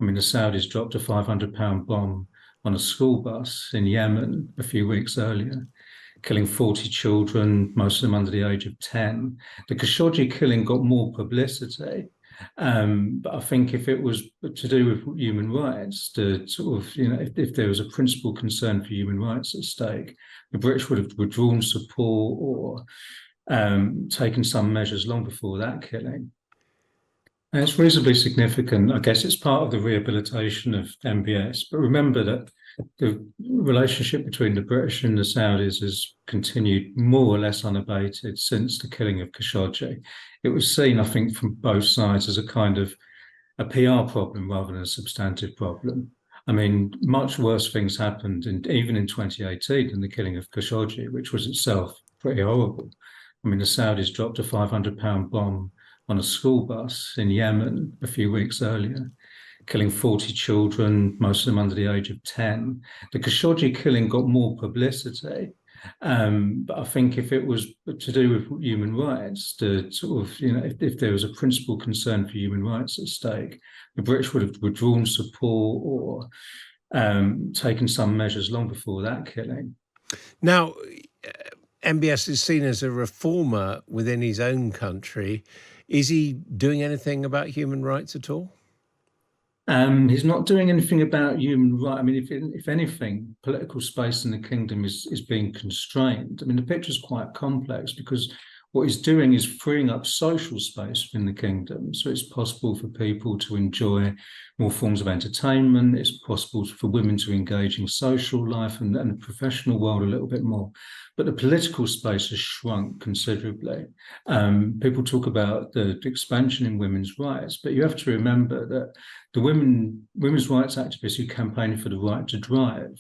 I mean, the Saudis dropped a £500 bomb on a school bus in Yemen a few weeks earlier, killing 40 children, most of them under the age of 10. The Khashoggi killing got more publicity. But I think if it was to do with human rights, the sort of, if there was a principal concern for human rights at stake, the British would have withdrawn support or taken some measures long before that killing. And it's reasonably significant. I guess it's part of the rehabilitation of MBS. But remember that the relationship between the British and the Saudis has continued more or less unabated since the killing of Khashoggi. It was seen, I think, from both sides as a kind of a PR problem rather than a substantive problem. I mean, much worse things happened, even in 2018, than the killing of Khashoggi, which was itself pretty horrible. I mean, the Saudis dropped a £500 bomb on a school bus in Yemen a few weeks earlier, killing 40 children, most of them under the age of 10. The Khashoggi killing got more publicity. But I think if it was to do with human rights, the sort of, if there was a principal concern for human rights at stake, the British would have withdrawn support or taken some measures long before that killing. Now, MBS is seen as a reformer within his own country. Is he doing anything about human rights at all? He's not doing anything about human rights. I mean, if anything, political space in the kingdom is being constrained. I mean, the picture's quite complex because what he's doing is freeing up social space within the kingdom. So it's possible for people to enjoy more forms of entertainment. It's possible for women to engage in social life and the professional world a little bit more. But the political space has shrunk considerably. People talk about the expansion in women's rights, but you have to remember that the women's rights activists who campaigned for the right to drive,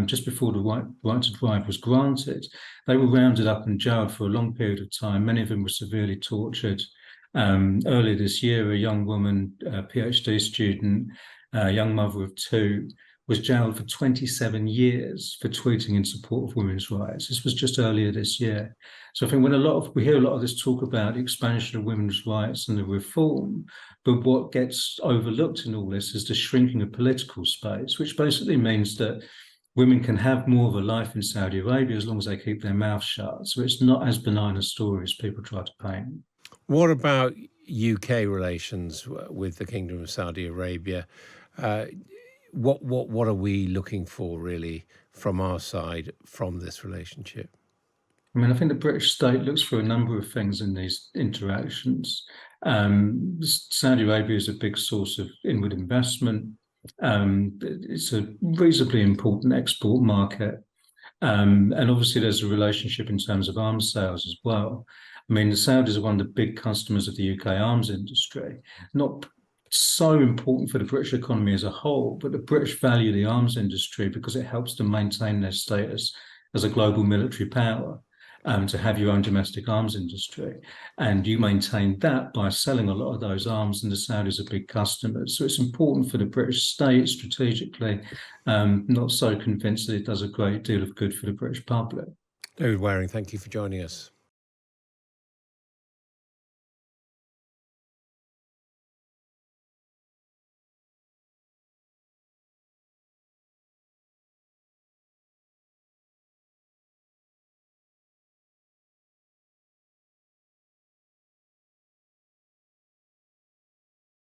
just before the right to drive was granted, they were rounded up and jailed for a long period of time. Many of them were severely tortured. Earlier this year, a young woman, a PhD student, a young mother of two, was jailed for 27 years for tweeting in support of women's rights. This was just earlier this year. So I think when we hear a lot of this talk about the expansion of women's rights and the reform, but what gets overlooked in all this is the shrinking of political space, which basically means that women can have more of a life in Saudi Arabia as long as they keep their mouths shut. So it's not as benign a story as people try to paint. What about UK relations with the Kingdom of Saudi Arabia? What are we looking for really from our side from this relationship? I mean, I think the British state looks for a number of things in these interactions. Saudi Arabia is a big source of inward investment. It's a reasonably important export market. And obviously there's a relationship in terms of arms sales as well. I mean, the Saudis are one of the big customers of the UK arms industry, not so important for the British economy as a whole, but the British value the arms industry because it helps them maintain their status as a global military power, to have your own domestic arms industry. And you maintain that by selling a lot of those arms, and the Saudis are big customers. So it's important for the British state strategically. Not so convinced that it does a great deal of good for the British public. David Waring, thank you for joining us.